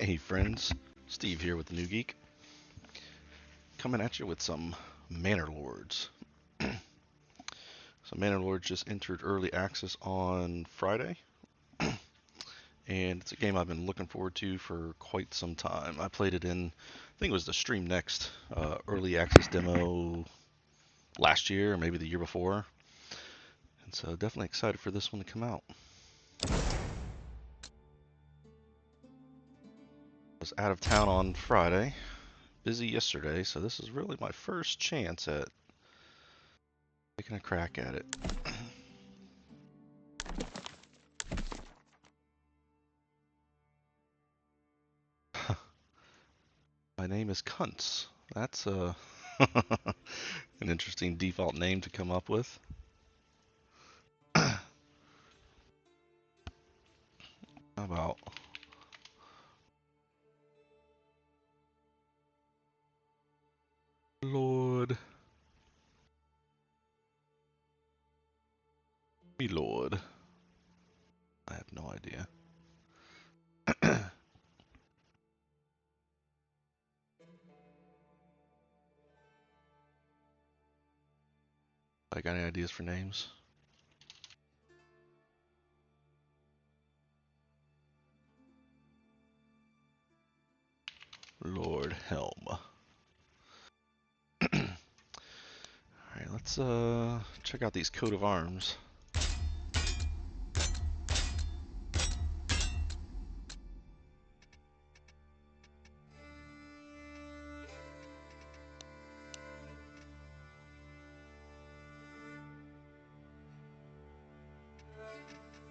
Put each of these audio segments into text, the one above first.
Hey friends, Steve here with the New Geek, coming at you with some Manor Lords. So Manor Lords just entered early access on Friday, and it's a game I've been looking forward to for quite some time. I played it in, I think it was the Stream Next early access demo last year, or maybe the year before, and so definitely excited for this one to come out. I was out of town on Friday, busy yesterday, so this is really my first chance at taking a crack at it. My name is Kuntz. That's an interesting default name to come up with. How about Lord? Me Lord. I have no idea. I got any ideas for names? Lord Helm. Alright, let's check out these coat of arms.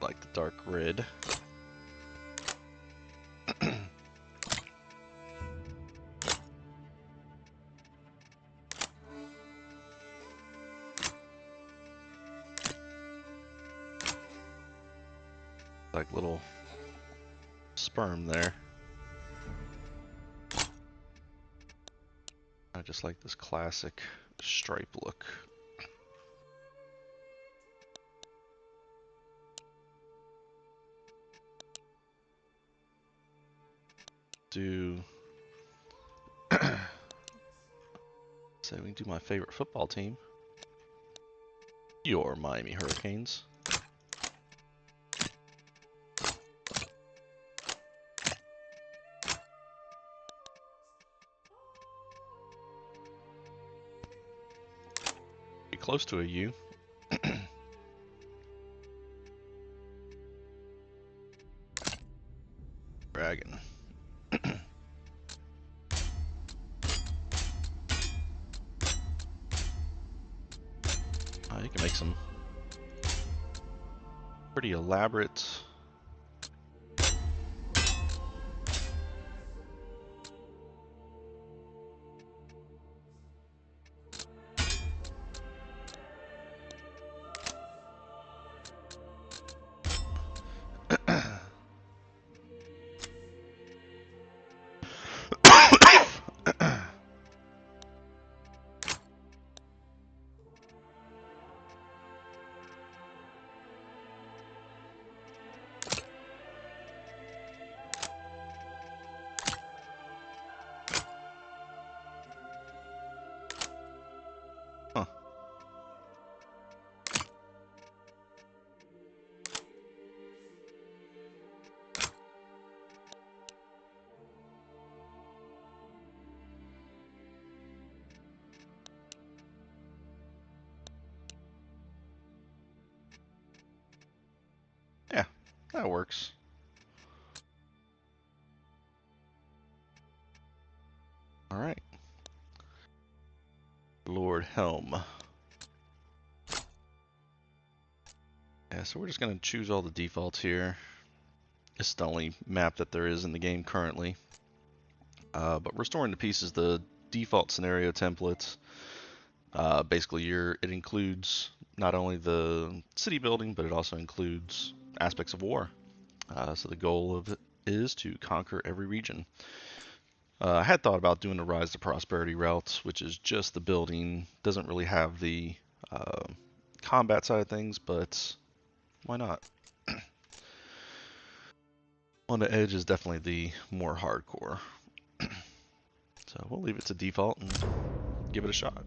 Like the dark red. Like little sperm there. I just like this classic stripe look. Do say we can do my favorite football team. Your Miami Hurricanes. Be close to a U. Dragon. You can make some pretty elaborate huh. Yeah, that works. Alright. Lord Helm. Yeah, so we're just going to choose all the defaults here. It's the only map that there is in the game currently. But restoring to pieces the default scenario templates. Basically, it includes not only the city building, but it also includes aspects of war. So the goal of it is to conquer every region. I had thought about doing the Rise to Prosperity routes, which is just the building. Doesn't really have the combat side of things, but why not? On the edge is definitely the more hardcore. So we'll leave it to default and give it a shot.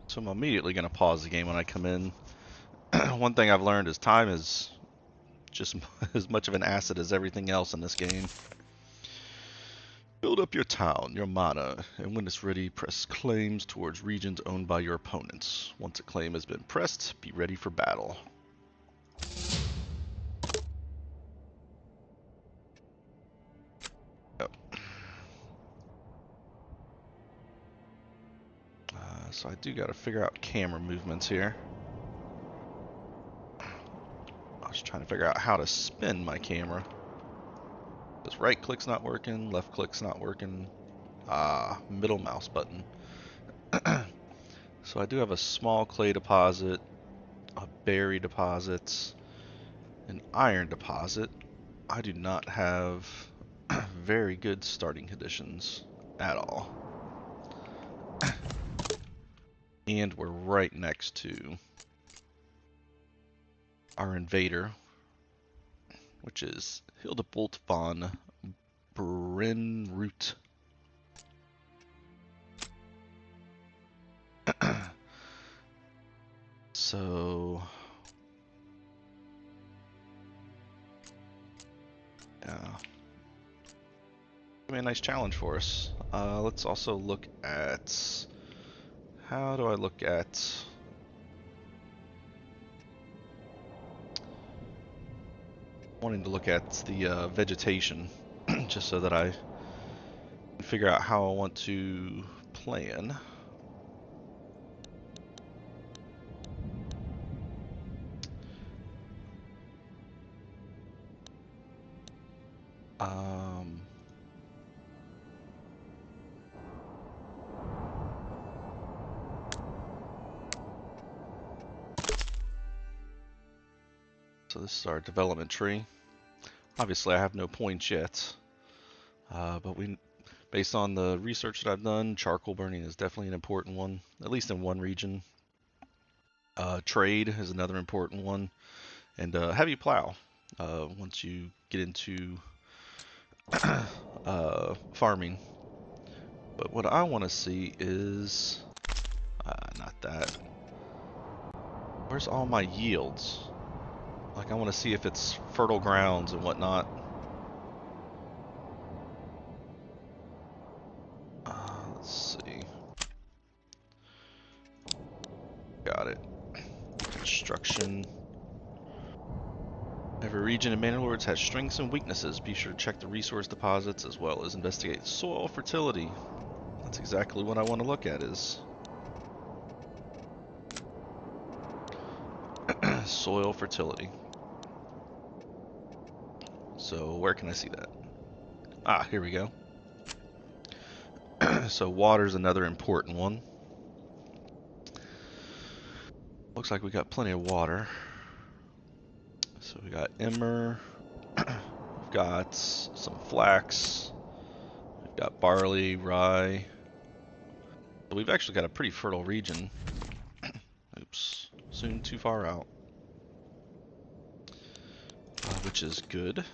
So I'm immediately going to pause the game when I come in. One thing I've learned is time is just as much of an asset as everything else in this game. Build up your town, your mana, and when it's ready, press claims towards regions owned by your opponents. Once a claim has been pressed, be ready for battle. Oh. So I do got to figure out camera movements here. I was trying to figure out how to spin my camera. This right click's not working, left click's not working. Middle mouse button. So I do have a small clay deposit, a berry deposit, an iron deposit. I do not have very good starting conditions at all. And we're right next to our invader, which is Hildebolt von Brennroot. So, yeah, gonna be a nice challenge for us. Let's also look at, how do I look at, wanting to look at the vegetation, just so that I can figure out how I want to plan. So this is our development tree. Obviously I have no points yet, but based on the research that I've done, charcoal burning is definitely an important one, at least in one region. Trade is another important one, and heavy plow. Once you get into farming. But what I want to see is, not that. Where's all my yields? Like, I want to see if it's fertile grounds and whatnot. Let's see. Got it. Construction. Every region in Manor Lords has strengths and weaknesses. Be sure to check the resource deposits as well as investigate soil fertility. That's exactly what I want to look at, is soil fertility. So where can I see that? Ah, here we go. So water's another important one. Looks like we got plenty of water. So we got emmer, we've got some flax, we've got barley, rye. So we've actually got a pretty fertile region. Oops, soon too far out. Which is good.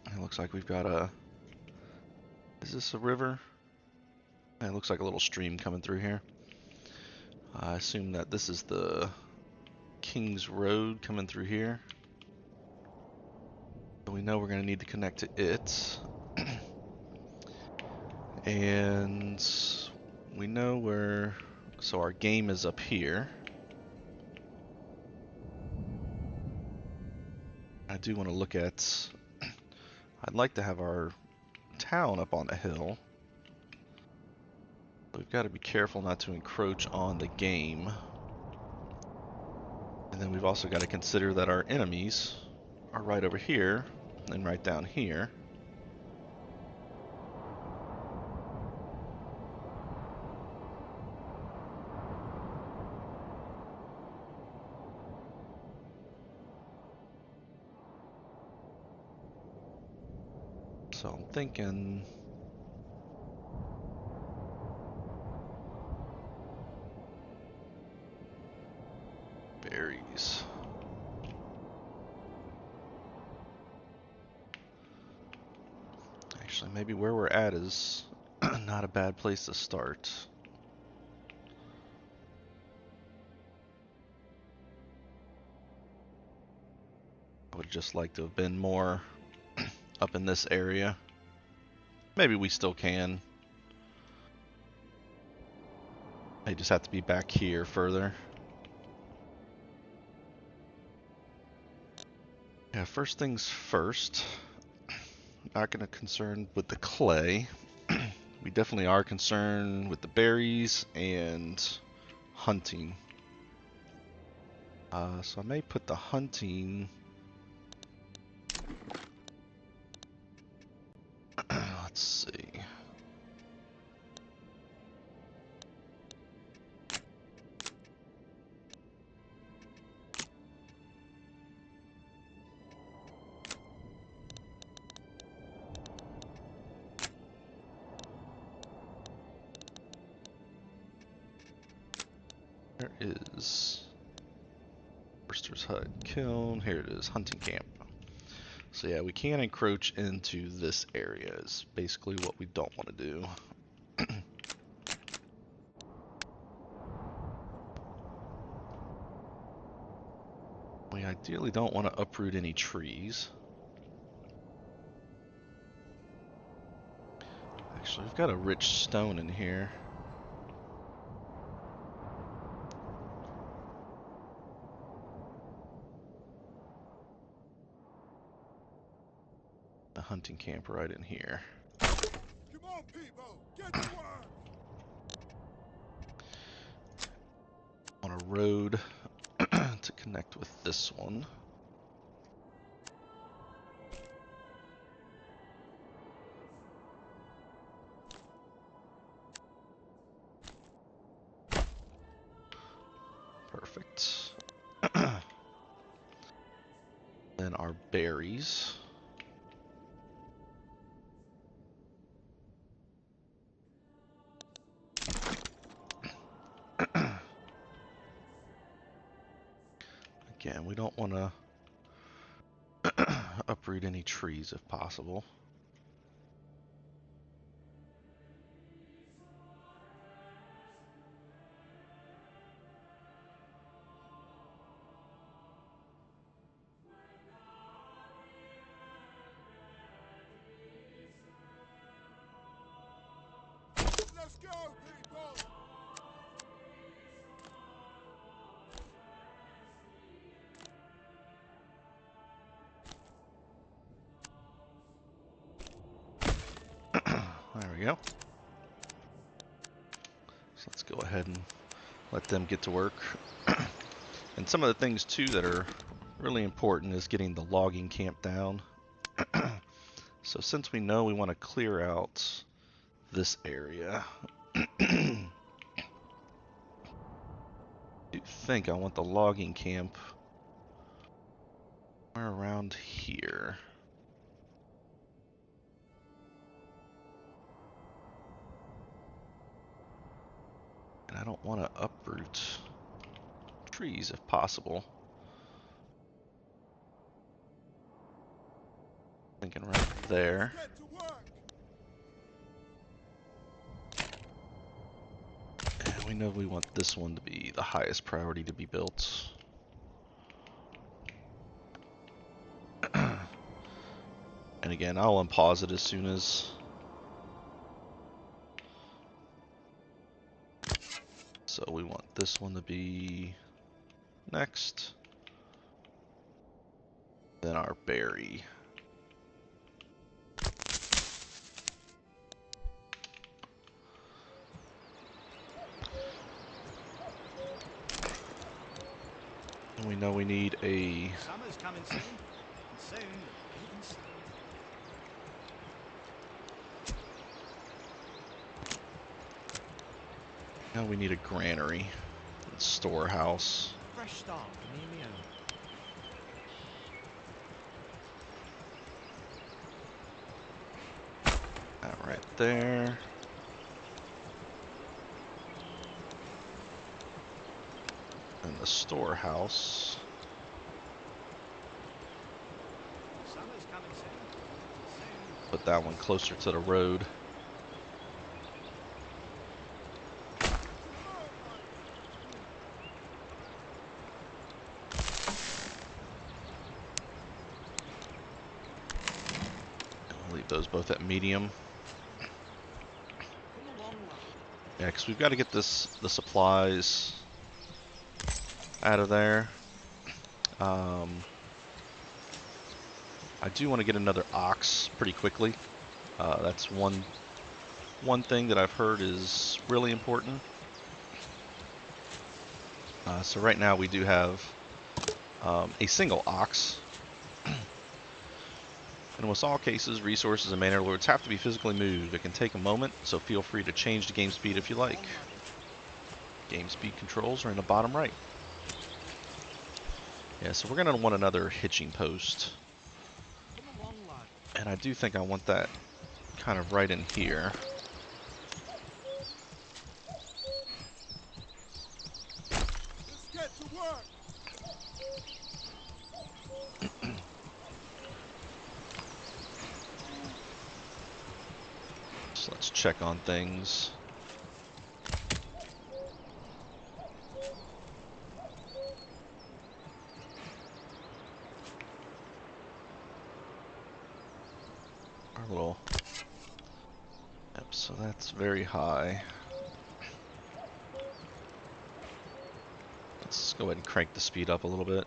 It looks like we've got a, is this a river? It looks like a little stream coming through here. I assume that this is the King's Road coming through here. So we know we're going to need to connect to it. And we know where, so our game is up here. I do want to look at, I'd like to have our town up on a hill. We've got to be careful not to encroach on the game. And then we've also got to consider that our enemies are right over here and right down here. So I'm thinking berries. Actually, maybe where we're at is not a bad place to start. I would just like to have been more up in this area. Maybe we still can. They just have to be back here further. Yeah, first things first. Not going to concern with the clay. We definitely are concerned with the berries and hunting. So I may put the hunting. Let's see. There is Forster's Hut, Kiln. Here it is, hunting camp. So yeah, we can encroach into this area is basically what we don't want to do. We ideally don't want to uproot any trees. Actually, we've got a rich stone in here. A hunting camp right in here. Come on, people, get to work. On a road to connect with this one. Perfect. Then our berries. Again, we don't want to uproot any trees if possible. Let's go, people. There we go. So let's go ahead and let them get to work. And some of the things too that are really important is getting the logging camp down. So since we know we want to clear out this area, I do think I want the logging camp somewhere around here. And I don't want to uproot trees if possible. Thinking right there. Get to work. And we know we want this one to be the highest priority to be built. And again, I'll unpause it as soon as. So we want this one to be next. Then our berry. And we We know we need a... Summer's coming soon. And soon the big and slow. Now we need a granary. Storehouse. A fresh start for me and me own. That right there. And the storehouse. Summer's coming soon. Soon. Put that one closer to the road. I'll leave those both at medium. Come along, lad. Yeah, because we've got to get the supplies out of there. I do want to get another ox pretty quickly. That's one thing that I've heard is really important. So right now we do have a single ox. In almost all cases, resources in Manor Lords have to be physically moved. It can take a moment, so feel free to change the game speed if you like. Game speed controls are in the bottom right. Yeah, so we're going to want another hitching post. Come along, lad. And I do think I want that kind of right in here. Let's get to work. So let's check on things. Our little... Yep, so that's very high. Let's go ahead and crank the speed up a little bit.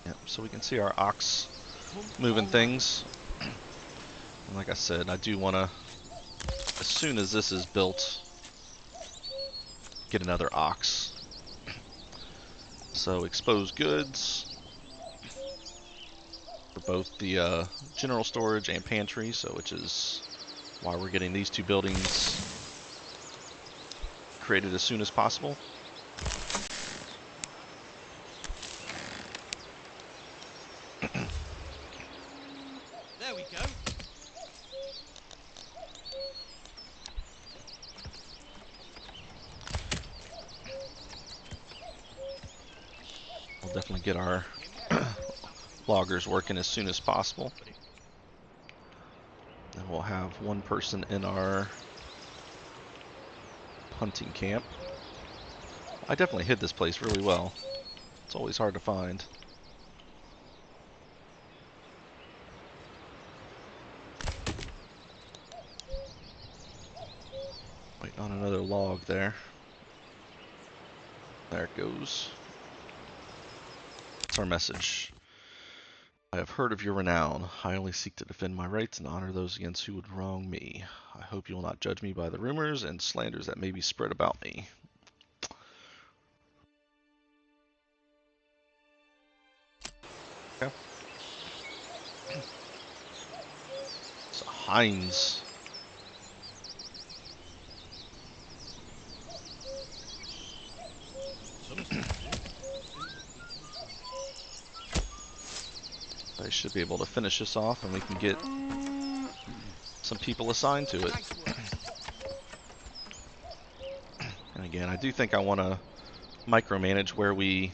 Yep, so we can see our ox moving things. And like I said, I do want to, as soon as this is built, get another ox. So exposed goods for both the general storage and pantry, so which is why we're getting these two buildings created as soon as possible. There we go. We'll definitely get our loggers working as soon as possible. And we'll have one person in our hunting camp. I definitely hid this place really well. It's always hard to find. Waiting on another log there. There it goes. That's our message. I have heard of your renown. I only seek to defend my rights and honor those against who would wrong me. I hope you will not judge me by the rumors and slanders that may be spread about me. Okay. So Heinz. Summer's coming soon. I should be able to finish this off and we can get some people assigned to it. Nice work. And again, I do think I want to micromanage where we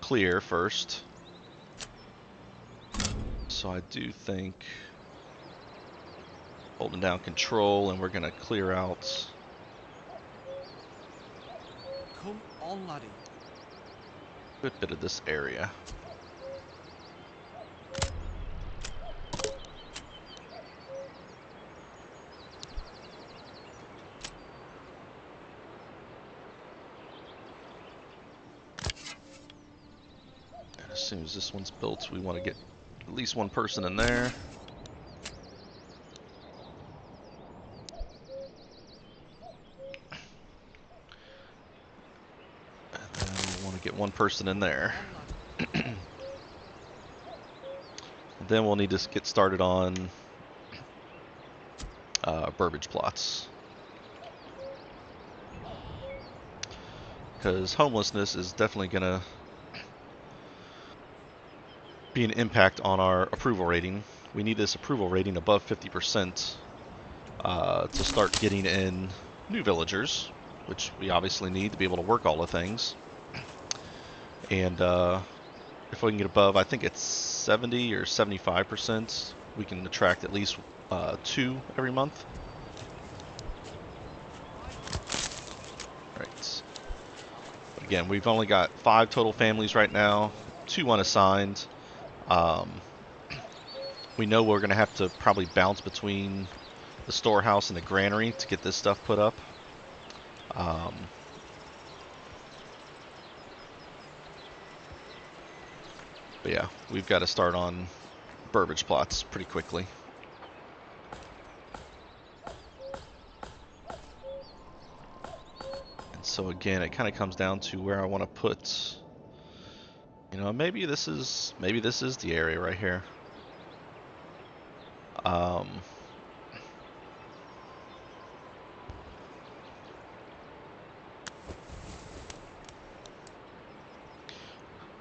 clear first. So I do think holding down control and we're going to clear out Come on, laddie. a good bit of this area. And as soon as this one's built, we want to get at least one person in there. Get one person in there. On, laddie. Then we'll need to get started on burbage plots. Because homelessness is definitely going to be an impact on our approval rating. We need this approval rating above 50% to start getting in new villagers, which we obviously need to be able to work all the things. And if we can get above, I think it's 70 or 75%, we can attract at least 2 every month. Right. Again, we've only got 5 total families right now, 2 unassigned. We know we're going to have to probably bounce between the storehouse and the granary to get this stuff put up. But yeah, we've got to start on burbage plots pretty quickly. And so again, it kind of comes down to where I want to put, you know, maybe this is the area right here.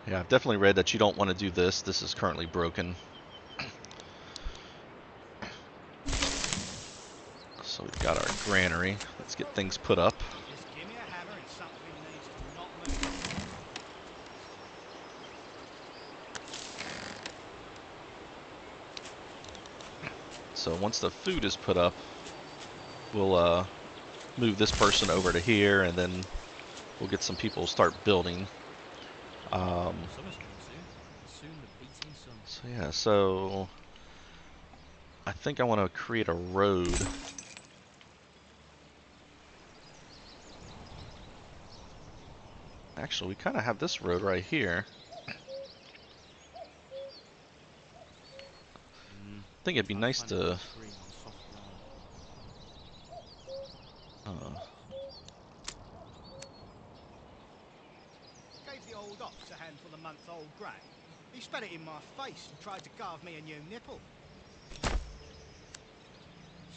Yeah, I've definitely read that you don't want to do this. This is currently broken. So we've got our granary. Let's get things put up. Just give me a hammer and something needs to not move. So once the food is put up, we'll move this person over to here, and then we'll get some people start building. Summer's coming soon. Soon the beating sun. So yeah, so I think I want to create a road. Actually, we kind of have this road right here. I think it'd be nice to... Gave the old ox a handful of month-old grey. He spat it in my face and tried to carve me a new nipple.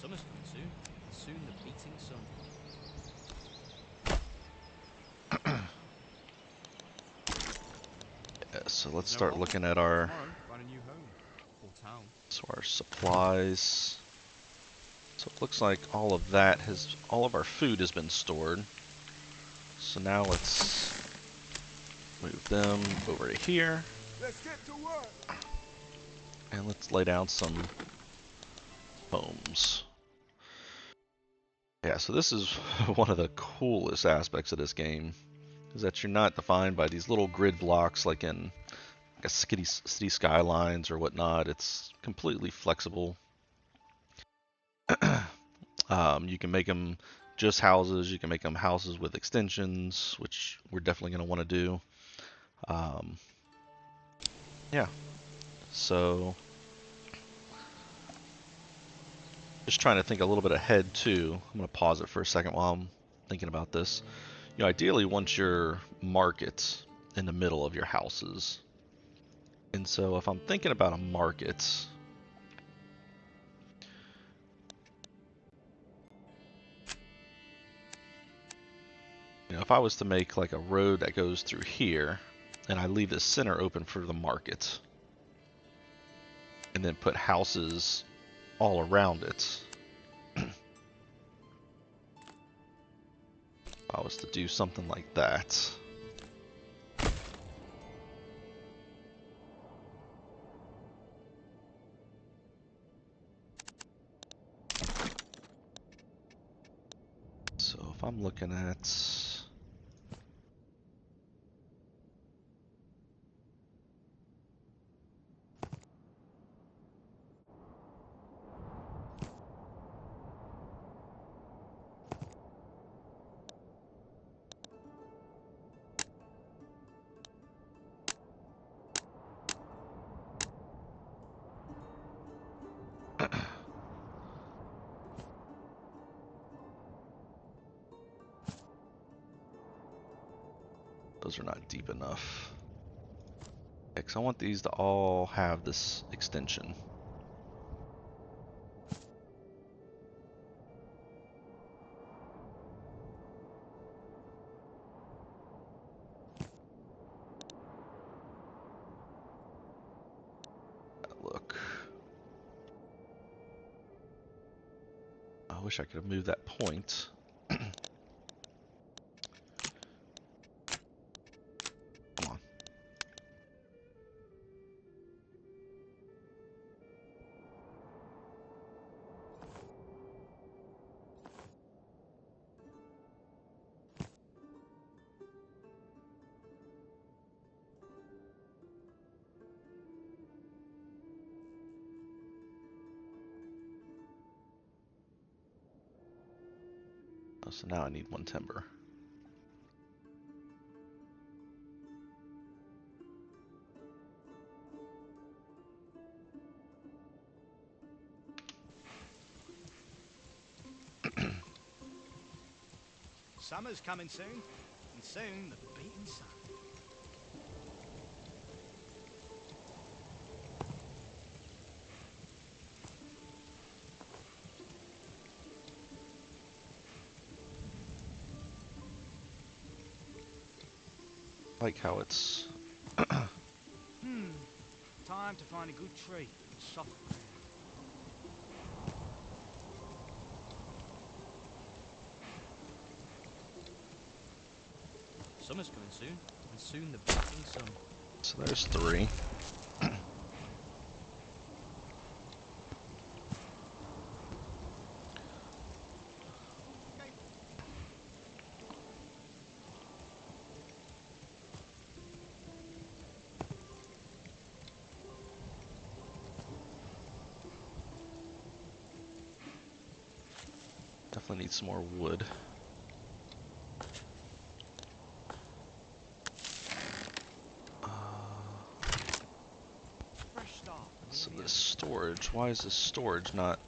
Summer's coming soon. Soon the beating sun. Yeah, so let's start looking at our... Find a new home. Or town. So our supplies. So it looks like all of that has... all of our food has been stored. So now let's move them over to here. Let's get to work. And let's lay down some homes. Yeah, so this is one of the coolest aspects of this game, is that you're not defined by these little grid blocks like in city skylines or whatnot. It's completely flexible. You can make them just houses. You can make them houses with extensions, which we're definitely going to want to do. Yeah, so just trying to think a little bit ahead too. I'm going to pause it for a second while I'm thinking about this. You know, ideally, want your market in the middle of your houses. And so if I'm thinking about a market, you know, if I was to make like a road that goes through here, and I leave the center open for the market, and then put houses all around it, if I was to do something like that. So if I'm looking at... Those are not deep enough. Because I want these to all have this extension. Look. I wish I could have moved that point. Come on. Oh, so now I need 1 timber. Summer's coming soon, and soon the beating sun. I like how it's Time to find a good tree and soft ground. Summer's coming soon, and soon the beating sun. so there's 3. Definitely need some more wood. Fresh start. So this storage, why is this storage not...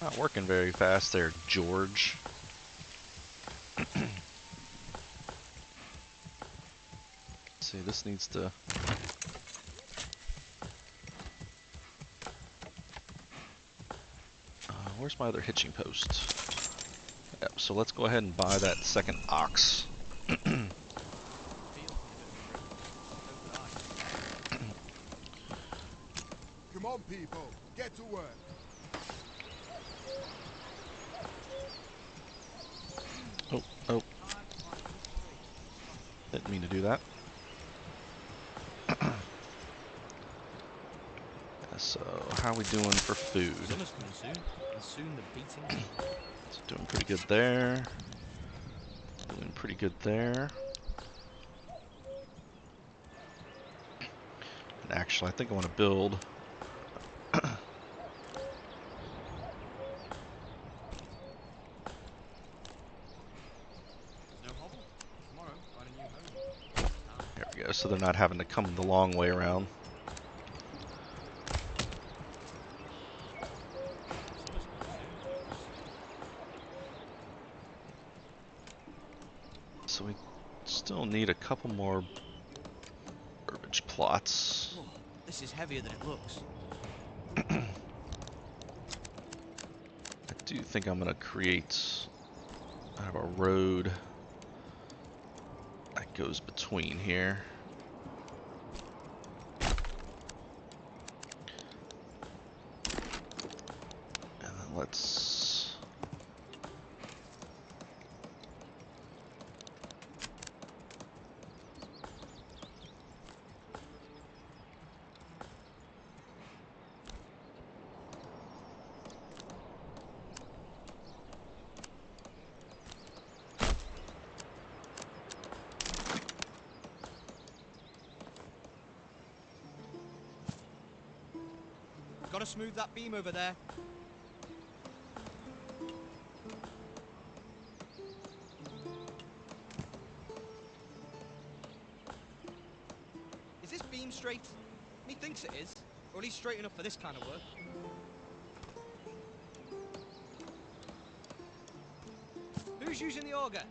Not working very fast there, George. See, this needs to... where's my other hitching post? Yep, so let's go ahead and buy that second ox. Come on, people, get to work. Oh, oh. Didn't mean to do that. So, how are we doing for food? Summer's coming soon, and soon the beating sun. So doing pretty good there. Doing pretty good there. And actually, I think I want to build... There's no hobble. Tomorrow, find a new home. There we go, so they're not having to come the long way around. Summer's coming soon. So we still need a couple more herbage plots. Whoa, this is heavier than it looks. I do think I'm going to create a road that goes between here. And then let's... Gotta smooth that beam over there. this beam straight? He thinks it is. Or at least straight enough for this kind of work. Who's using the auger?